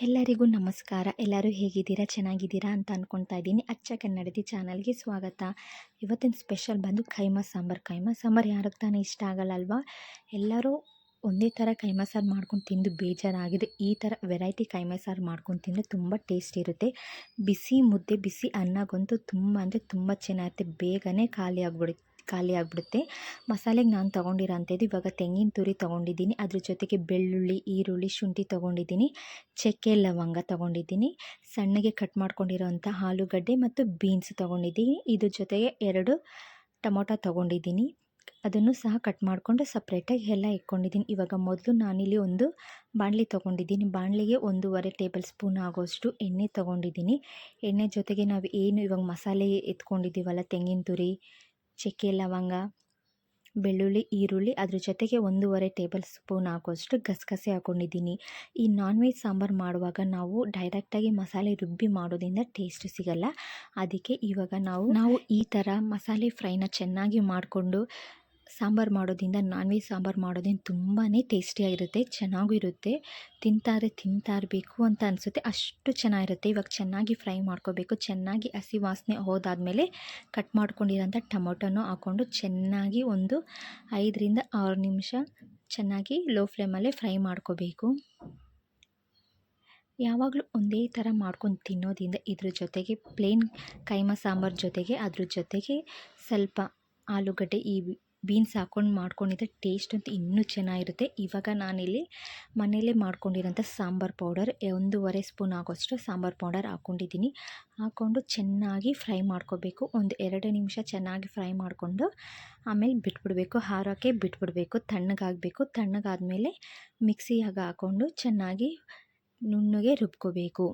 ಎಲ್ಲರಿಗೂ ನಮಸ್ಕಾರ. ಎಲ್ಲರೂ ಹೇಗಿದ್ದೀರಾ? ಚೆನ್ನಾಗಿದ್ದೀರಾ ಅಂತ ಅಂದ್ಕೊಳ್ತಾ ಇದ್ದೀನಿ. ಅಚ್ಚ ಕನ್ನಡತಿ ಚಾನಲ್ಗೆ ಸ್ವಾಗತ. ಇವತ್ತಿನ ಸ್ಪೆಷಲ್ ಬಂದು ಕೈಮಾ ಸಾಂಬಾರು. ಕೈಮಾ ಸಾಂಬಾರು ಯಾರಿಗೆ ತಾನೇ ಇಷ್ಟ ಆಗಲ್ಲ ಅಲ್ವಾ? ಎಲ್ಲರೂ ಒಂದೇ ಥರ ಕೈಮಾ ಸಾರು ಮಾಡ್ಕೊಂಡು ತಿಂದು ಬೇಜಾರಾಗಿದೆ. ಈ ಥರ ವೆರೈಟಿ ಕೈಮಾ ಸಾರು ಮಾಡ್ಕೊಂಡು ತಿಂದರೆ ತುಂಬ ಟೇಸ್ಟ್ ಇರುತ್ತೆ. ಬಿಸಿ ಮುದ್ದೆ, ಬಿಸಿ ಅನ್ನಗಂತೂ ತುಂಬ ಅಂದರೆ ತುಂಬ ಚೆನ್ನಾಗಿರುತ್ತೆ. ಬೇಗನೆ ಖಾಲಿ ಆಗಿಬಿಡುತ್ತೆ. ಮಸಾಲೆಗೆ ನಾನು ತೊಗೊಂಡಿರೋ ಅಂಥದ್ದು ಇವಾಗ ತೆಂಗಿನ ತುರಿ ತೊಗೊಂಡಿದ್ದೀನಿ. ಅದ್ರ ಜೊತೆಗೆ ಬೆಳ್ಳುಳ್ಳಿ, ಈರುಳ್ಳಿ, ಶುಂಠಿ ತೊಗೊಂಡಿದ್ದೀನಿ. ಚಕ್ಕೆ ಲವಂಗ ತೊಗೊಂಡಿದ್ದೀನಿ. ಸಣ್ಣಗೆ ಕಟ್ ಮಾಡ್ಕೊಂಡಿರೋಂಥ ಆಲೂಗಡ್ಡೆ ಮತ್ತು ಬೀನ್ಸ್ ತೊಗೊಂಡಿದ್ದೀನಿ. ಇದ್ರ ಜೊತೆಗೆ 2 ಟೊಮೊಟೊ ತೊಗೊಂಡಿದ್ದೀನಿ. ಅದನ್ನು ಸಹ ಕಟ್ ಮಾಡಿಕೊಂಡು ಸಪ್ರೇಟಾಗಿ ಎಲ್ಲ ಇಟ್ಕೊಂಡಿದ್ದೀನಿ. ಇವಾಗ ಮೊದಲು ನಾನಿಲ್ಲಿ ಒಂದು ಬಾಣಲಿ ತೊಗೊಂಡಿದ್ದೀನಿ. ಬಾಣಲಿಗೆ 1.5 ಟೇಬಲ್ ಸ್ಪೂನ್ ಆಗೋಷ್ಟು ಎಣ್ಣೆ ತೊಗೊಂಡಿದ್ದೀನಿ. ಎಣ್ಣೆ ಜೊತೆಗೆ ನಾವು ಏನು ಇವಾಗ ಮಸಾಲೆ ಎತ್ಕೊಂಡಿದ್ದೀವಲ್ಲ, ತೆಂಗಿನ ತುರಿ, ಚಕ್ಕೆ ಲವಂಗ, ಬೆಳ್ಳುಳ್ಳಿ, ಈರುಳ್ಳಿ, ಅದ್ರ ಜೊತೆಗೆ 1.5 ಟೇಬಲ್ ಸ್ಪೂನ್ ಆಗೋಷ್ಟು ಗಸಗಸೆ ಹಾಕ್ಕೊಂಡಿದ್ದೀನಿ. ಈ ನಾನ್ ವೆಜ್ ಸಾಂಬಾರು ಮಾಡುವಾಗ ನಾವು ಡೈರೆಕ್ಟಾಗಿ ಮಸಾಲೆ ರುಬ್ಬಿ ಮಾಡೋದ್ರಿಂದ ಟೇಸ್ಟ್ ಸಿಗಲ್ಲ. ಅದಕ್ಕೆ ಇವಾಗ ನಾವು ಈ ಥರ ಮಸಾಲೆ ಫ್ರೈನ ಚೆನ್ನಾಗಿ ಮಾಡಿಕೊಂಡು ಸಾಂಬಾರು ಮಾಡೋದ್ರಿಂದ, ನಾನ್ ವೆಜ್ ಸಾಂಬಾರು ಮಾಡೋದ್ರಿಂದ ತುಂಬಾ ಟೇಸ್ಟಿಯಾಗಿರುತ್ತೆ, ಚೆನ್ನಾಗೂ ಇರುತ್ತೆ. ತಿಂತಾ ಇರಬೇಕು ಅಂತ ಅನಿಸುತ್ತೆ, ಅಷ್ಟು ಚೆನ್ನಾಗಿರುತ್ತೆ. ಇವಾಗ ಚೆನ್ನಾಗಿ ಫ್ರೈ ಮಾಡ್ಕೋಬೇಕು. ಚೆನ್ನಾಗಿ ಹಸಿ ವಾಸನೆ ಹೋದಾದಮೇಲೆ ಕಟ್ ಮಾಡ್ಕೊಂಡಿರೋಂಥ ಟೊಮೊಟೊನೂ ಹಾಕ್ಕೊಂಡು ಚೆನ್ನಾಗಿ ಒಂದು 5ರಿಂದ 6 ನಿಮಿಷ ಚೆನ್ನಾಗಿ ಲೋ ಫ್ಲೇಮಲ್ಲೇ ಫ್ರೈ ಮಾಡ್ಕೋಬೇಕು. ಯಾವಾಗಲೂ ಒಂದೇ ಥರ ಮಾಡ್ಕೊಂಡು ತಿನ್ನೋದ್ರಿಂದ ಇದ್ರ ಜೊತೆಗೆ ಪ್ಲೇನ್ ಕೈಮಾ ಸಾಂಬಾರು ಜೊತೆಗೆ ಅದ್ರ ಜೊತೆಗೆ ಸ್ವಲ್ಪ ಆಲೂಗಡ್ಡೆ, ಈ ಬೀನ್ಸ್ ಹಾಕ್ಕೊಂಡು ಮಾಡ್ಕೊಂಡಿದ್ದರೆ ಟೇಸ್ಟ್ ಅಂತೂ ಇನ್ನೂ ಚೆನ್ನಾಗಿರುತ್ತೆ. ಇವಾಗ ನಾನಿಲ್ಲಿ ಮನೆಯಲ್ಲೇ ಮಾಡ್ಕೊಂಡಿರೋಂಥ ಸಾಂಬಾರು ಪೌಡರ್ 1.5 ಸ್ಪೂನ್ ಆಗೋಷ್ಟು ಸಾಂಬಾರು ಪೌಡರ್ ಹಾಕ್ಕೊಂಡಿದ್ದೀನಿ. ಹಾಕ್ಕೊಂಡು ಚೆನ್ನಾಗಿ ಫ್ರೈ ಮಾಡ್ಕೋಬೇಕು. ಒಂದು 2 ನಿಮಿಷ ಚೆನ್ನಾಗಿ ಫ್ರೈ ಮಾಡಿಕೊಂಡು ಆಮೇಲೆ ಬಿಟ್ಬಿಡಬೇಕು. ಹಾರೋಕ್ಕೆ ಬಿಟ್ಬಿಡಬೇಕು. ತಣ್ಣಗಾಗಬೇಕು. ತಣ್ಣಗಾದಮೇಲೆ ಮಿಕ್ಸಿಯಾಗ ಹಾಕ್ಕೊಂಡು ಚೆನ್ನಾಗಿ ನುಣ್ಣಗೆ ರುಬ್ಕೋಬೇಕು.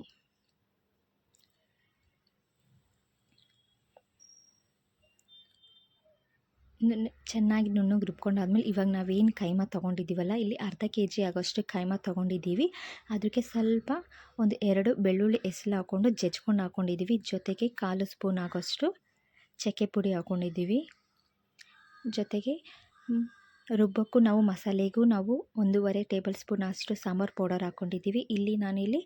ಚೆನ್ನಾಗಿ ನುಣ್ಣಗೆ ರುಬ್ಕೊಂಡಾದ್ಮೇಲೆ ಇವಾಗ ನಾವೇನು ಕೈಮಾ ತೊಗೊಂಡಿದ್ದೀವಲ್ಲ, ಇಲ್ಲಿ ಅರ್ಧ ಕೆಜಿ ಆಗೋಷ್ಟು ಕೈಮಾ ತೊಗೊಂಡಿದ್ದೀವಿ. ಅದಕ್ಕೆ ಸ್ವಲ್ಪ ಒಂದು 2 ಬೆಳ್ಳುಳ್ಳಿ ಎಸಳು ಹಾಕ್ಕೊಂಡು ಜಜ್ಕೊಂಡು ಹಾಕ್ಕೊಂಡಿದ್ದೀವಿ. ಜೊತೆಗೆ 1/4 ಸ್ಪೂನ್ ಆಗೋಷ್ಟು ಚಕ್ಕೆ ಪುಡಿ ಹಾಕ್ಕೊಂಡಿದ್ದೀವಿ. ಜೊತೆಗೆ ರುಬ್ಬಕ್ಕೂ ನಾವು ಮಸಾಲೆಗೂ ನಾವು 1.5 ಟೇಬಲ್ ಸ್ಪೂನ್ ಅಷ್ಟು ಸಾಂಬಾರು ಪೌಡರ್ ಹಾಕ್ಕೊಂಡಿದ್ದೀವಿ. ನಾನಿಲ್ಲಿ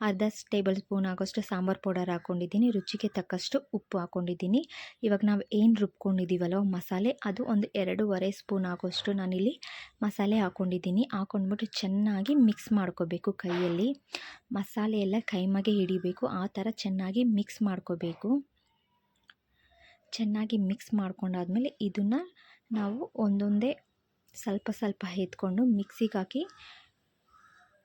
ಅರ್ಧ ಟೇಬಲ್ ಸ್ಪೂನ್ ಆಗೋಷ್ಟು ಸಾಂಬಾರು ಪೌಡರ್ ಹಾಕ್ಕೊಂಡಿದ್ದೀನಿ. ರುಚಿಗೆ ತಕ್ಕಷ್ಟು ಉಪ್ಪು ಹಾಕ್ಕೊಂಡಿದ್ದೀನಿ. ಇವಾಗ ನಾವು ಏನು ರುಬ್ಕೊಂಡಿದ್ದೀವಲ್ಲ ಮಸಾಲೆ, ಅದು ಒಂದು 2.5 ಸ್ಪೂನ್ ಆಗೋಷ್ಟು ನಾನಿಲ್ಲಿ ಮಸಾಲೆ ಹಾಕ್ಕೊಂಡಿದ್ದೀನಿ. ಹಾಕ್ಕೊಂಡ್ಬಿಟ್ಟು ಚೆನ್ನಾಗಿ ಮಿಕ್ಸ್ ಮಾಡ್ಕೋಬೇಕು. ಕೈಯಲ್ಲಿ ಮಸಾಲೆ ಎಲ್ಲ ಕೈಮಾಗೆ ಹಿಡಿಬೇಕು, ಆ ಥರ ಚೆನ್ನಾಗಿ ಮಿಕ್ಸ್ ಮಾಡ್ಕೋಬೇಕು. ಚೆನ್ನಾಗಿ ಮಿಕ್ಸ್ ಮಾಡ್ಕೊಂಡಾದ್ಮೇಲೆ ಇದನ್ನು ನಾವು ಒಂದೊಂದೇ ಸ್ವಲ್ಪ ಎತ್ಕೊಂಡು ಮಿಕ್ಸಿಗೆ ಹಾಕಿ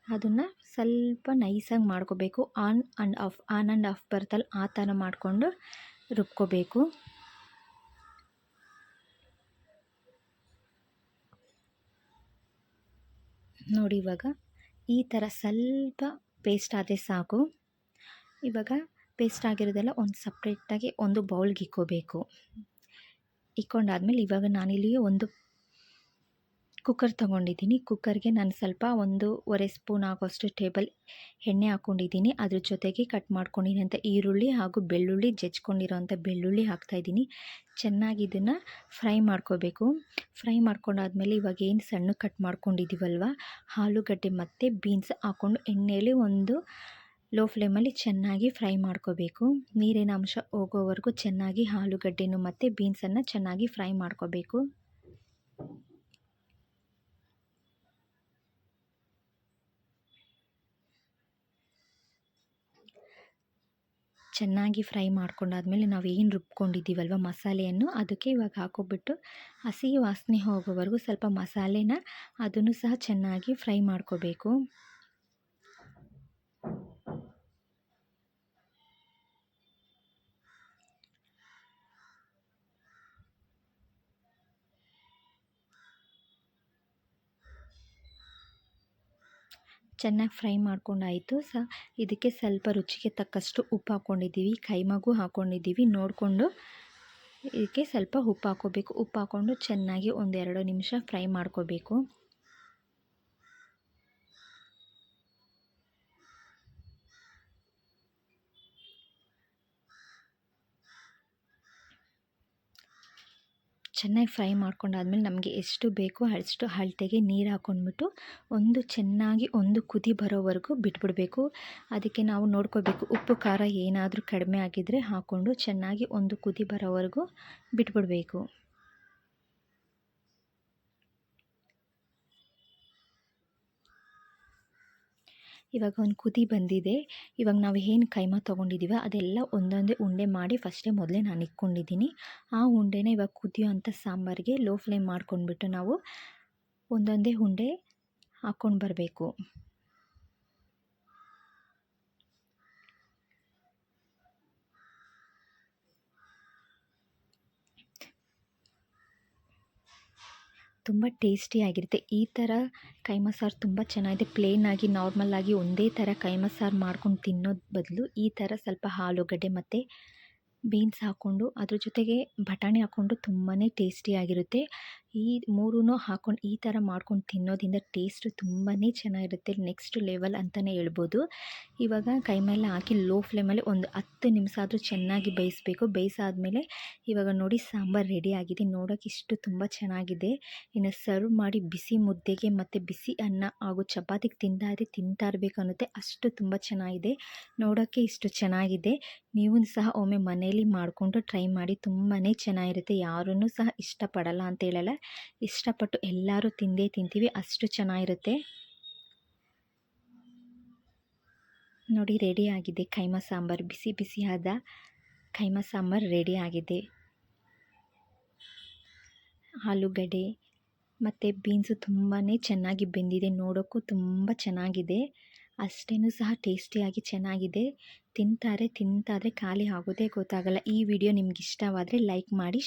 ಅದನ್ನು ಸ್ವಲ್ಪ ನೈಸಾಗಿ ಮಾಡ್ಕೋಬೇಕು. ಆನ್ ಆ್ಯಂಡ್ ಆಫ್ ಬರ್ತಲ್ಲ, ಆ ಥರ ಮಾಡಿಕೊಂಡು ರುಬ್ಕೋಬೇಕು. ನೋಡಿ, ಇವಾಗ ಈ ಥರ ಸ್ವಲ್ಪ ಪೇಸ್ಟ್ ಆದರೆ ಸಾಕು. ಇವಾಗ ಪೇಸ್ಟ್ ಆಗಿರೋದೆಲ್ಲ ಒಂದು ಸಪ್ರೇಟಾಗಿ ಒಂದು ಬೌಲ್ಗೆ ಇಕ್ಕೋಬೇಕು. ಇಕ್ಕೊಂಡಾದ್ಮೇಲೆ ಇವಾಗ ನಾನಿಲ್ಲಿ ಒಂದು ಕುಕ್ಕರ್ ತೊಗೊಂಡಿದ್ದೀನಿ. ಕುಕ್ಕರ್ಗೆ ನಾನು ಸ್ವಲ್ಪ 1.5 ಸ್ಪೂನ್ ಆಗೋಷ್ಟು ಟೇಬಲ್ ಎಣ್ಣೆ ಹಾಕ್ಕೊಂಡಿದ್ದೀನಿ. ಅದ್ರ ಜೊತೆಗೆ ಕಟ್ ಮಾಡ್ಕೊಂಡಿರೋಂಥ ಈರುಳ್ಳಿ ಹಾಗೂ ಬೆಳ್ಳುಳ್ಳಿ, ಜಜ್ಕೊಂಡಿರೋಂಥ ಬೆಳ್ಳುಳ್ಳಿ ಹಾಕ್ತಾಯಿದ್ದೀನಿ. ಚೆನ್ನಾಗಿ ಇದನ್ನು ಫ್ರೈ ಮಾಡ್ಕೋಬೇಕು. ಫ್ರೈ ಮಾಡ್ಕೊಂಡಾದ್ಮೇಲೆ ಇವಾಗ ಏನು ಸಣ್ಣ ಕಟ್ ಮಾಡ್ಕೊಂಡಿದ್ದೀವಲ್ವ, ಆಲೂಗಡ್ಡೆ ಮತ್ತು ಬೀನ್ಸ್ ಹಾಕ್ಕೊಂಡು ಎಣ್ಣೆಯಲ್ಲಿ ಒಂದು ಲೋ ಫ್ಲೇಮಲ್ಲಿ ಚೆನ್ನಾಗಿ ಫ್ರೈ ಮಾಡ್ಕೋಬೇಕು. ನೀರಿನ ಅಂಶ ಹೋಗೋವರೆಗೂ ಚೆನ್ನಾಗಿ ಆಲೂಗಡ್ಡೆನೂ ಮತ್ತು ಬೀನ್ಸನ್ನು ಚೆನ್ನಾಗಿ ಫ್ರೈ ಮಾಡ್ಕೋಬೇಕು. ಚೆನ್ನಾಗಿ ಫ್ರೈ ಮಾಡ್ಕೊಂಡಾದ್ಮೇಲೆ ನಾವು ಏನು ರುಬ್ಕೊಂಡಿದ್ದೀವಲ್ವ ಮಸಾಲೆಯನ್ನು, ಅದಕ್ಕೆ ಇವಾಗ ಹಾಕೋಬಿಟ್ಟು ಹಸಿ ವಾಸನೆ ಹೋಗೋವರೆಗೂ ಸ್ವಲ್ಪ ಮಸಾಲೆನ ಅದನ್ನು ಸಹ ಚೆನ್ನಾಗಿ ಫ್ರೈ ಮಾಡ್ಕೋಬೇಕು. ಚೆನ್ನಾಗಿ ಫ್ರೈ ಮಾಡ್ಕೊಂಡಾಯಿತು. ಇದಕ್ಕೆ ಸ್ವಲ್ಪ ರುಚಿಗೆ ತಕ್ಕಷ್ಟು ಉಪ್ಪು ಹಾಕ್ಕೊಂಡಿದ್ದೀವಿ. ಕೈಮಾಗೂ ಹಾಕ್ಕೊಂಡಿದ್ದೀವಿ. ನೋಡಿಕೊಂಡು ಇದಕ್ಕೆ ಸ್ವಲ್ಪ ಉಪ್ಪು ಹಾಕ್ಕೋಬೇಕು. ಉಪ್ಪು ಹಾಕ್ಕೊಂಡು ಚೆನ್ನಾಗಿ 1-2 ನಿಮಿಷ ಫ್ರೈ ಮಾಡ್ಕೋಬೇಕು. ಚೆನ್ನಾಗಿ ಫ್ರೈ ಮಾಡ್ಕೊಂಡಾದ್ಮೇಲೆ ನಮಗೆ ಎಷ್ಟು ಬೇಕೋ ಅಷ್ಟು ಅಳತೆಗೆ ನೀರು ಹಾಕ್ಕೊಂಡ್ಬಿಟ್ಟು ಚೆನ್ನಾಗಿ ಒಂದು ಕುದಿ ಬರೋವರೆಗೂ ಬಿಟ್ಬಿಡಬೇಕು. ಅದಕ್ಕೆ ನಾವು ನೋಡ್ಕೋಬೇಕು, ಉಪ್ಪು ಖಾರ ಏನಾದರೂ ಕಡಿಮೆ ಆಗಿದ್ದರೆ ಹಾಕ್ಕೊಂಡು ಚೆನ್ನಾಗಿ ಒಂದು ಕುದಿ ಬರೋವರೆಗೂ ಬಿಟ್ಬಿಡಬೇಕು. ಇವಾಗ ಒಂದು ಕುದಿ ಬಂದಿದೆ. ಇವಾಗ ನಾವು ಏನು ಕೈಮಾ ತೊಗೊಂಡಿದ್ದೀವೋ ಅದೆಲ್ಲ ಒಂದೊಂದೇ ಉಂಡೆ ಮಾಡಿ ಮೊದಲೇ ನಾನು ಇಟ್ಕೊಂಡಿದ್ದೀನಿ. ಆ ಉಂಡೆನ ಇವಾಗ ಕುದಿಯೋಂಥ ಸಾಂಬಾರಿಗೆ ಲೋ ಫ್ಲೇಮ್ ಮಾಡ್ಕೊಂಡ್ಬಿಟ್ಟು ನಾವು ಒಂದೊಂದೇ ಉಂಡೆ ಹಾಕ್ಕೊಂಡು ಬರಬೇಕು. ತುಂಬ ಟೇಸ್ಟಿಯಾಗಿರುತ್ತೆ. ಈ ಥರ ಕೈಮಾ ಸಾರು ತುಂಬ ಚೆನ್ನಾಗಿದೆ. ಪ್ಲೇನಾಗಿ ನಾರ್ಮಲಾಗಿ ಒಂದೇ ಥರ ಕೈಮಾ ಸಾರು ಮಾಡ್ಕೊಂಡು ತಿನ್ನೋದು ಬದಲು ಈ ಥರ ಸ್ವಲ್ಪ ಆಲೂಗಡ್ಡೆ ಮತ್ತು ಬೀನ್ಸ್ ಹಾಕ್ಕೊಂಡು ಅದ್ರ ಜೊತೆಗೆ ಬಟಾಣಿ ಹಾಕ್ಕೊಂಡು ತುಂಬಾ ಟೇಸ್ಟಿಯಾಗಿರುತ್ತೆ. ಈ ಮೂರೂ ಹಾಕ್ಕೊಂಡು ಈ ಥರ ಮಾಡ್ಕೊಂಡು ತಿನ್ನೋದ್ರಿಂದ ಟೇಸ್ಟು ತುಂಬಾ ಚೆನ್ನಾಗಿರುತ್ತೆ. ನೆಕ್ಸ್ಟ್ ಲೆವೆಲ್ ಅಂತಲೇ ಹೇಳ್ಬೋದು. ಇವಾಗ ಕೈಮಾ ಎಲ್ಲ ಹಾಕಿ ಲೋ ಫ್ಲೇಮಲ್ಲಿ ಒಂದು 10 ನಿಮಿಷ ಆದರೂ ಚೆನ್ನಾಗಿ ಬೇಯಿಸಬೇಕು. ಬೇಯಿಸಾದ್ಮೇಲೆ ಇವಾಗ ನೋಡಿ ಸಾಂಬಾರು ರೆಡಿ ಆಗಿದೆ. ನೋಡೋಕೆ ಇಷ್ಟು ತುಂಬ ಚೆನ್ನಾಗಿದೆ. ಇನ್ನು ಸರ್ವ್ ಮಾಡಿ ಬಿಸಿ ಮುದ್ದೆಗೆ ಮತ್ತು ಬಿಸಿ ಅನ್ನ ಹಾಗೂ ಚಪಾತಿಗೆ ತಿಂತಾ ಇರಬೇಕು ಅನ್ನುತ್ತೆ. ಅಷ್ಟು ತುಂಬ ಚೆನ್ನಾಗಿದೆ. ನೋಡೋಕ್ಕೆ ಇಷ್ಟು ಚೆನ್ನಾಗಿದೆ. ನೀವು ಸಹ ಒಮ್ಮೆ ಮನೇಲಿ ಮಾಡಿಕೊಂಡು ಟ್ರೈ ಮಾಡಿ. ತುಂಬಾ ಚೆನ್ನಾಗಿರುತ್ತೆ. ಯಾರೂ ಸಹ ಇಷ್ಟಪಡಲ್ಲ ಅಂತ ಹೇಳಲ್ಲ, ಇಷ್ಟಪಟ್ಟು ಎಲ್ಲರೂ ತಿಂತೀವಿ. ಅಷ್ಟು ಚೆನ್ನಾಗಿರುತ್ತೆ. ನೋಡಿ ರೆಡಿ ಆಗಿದೆ ಕೈಮಾ ಸಾಂಬಾರು. ಬಿಸಿ ಬಿಸಿಯಾದ ಕೈಮಾ ಸಾಂಬಾರು ರೆಡಿ ಆಗಿದೆ. ಆಲೂಗಡ್ಡೆ ಮತ್ತು ಬೀನ್ಸು ತುಂಬಾ ಚೆನ್ನಾಗಿ ಬೆಂದಿದೆ. ನೋಡೋಕ್ಕೂ ತುಂಬ ಚೆನ್ನಾಗಿದೆ. ಅಷ್ಟೇನೂ ಸಹ ಟೇಸ್ಟಿಯಾಗಿ ಚೆನ್ನಾಗಿದೆ. ತಿಂತಾದರೆ ಖಾಲಿ ಆಗೋದೇ ಗೊತ್ತಾಗಲ್ಲ. ಈ ವಿಡಿಯೋ ನಿಮ್ಗೆ ಇಷ್ಟವಾದರೆ ಲೈಕ್ ಮಾಡಿ.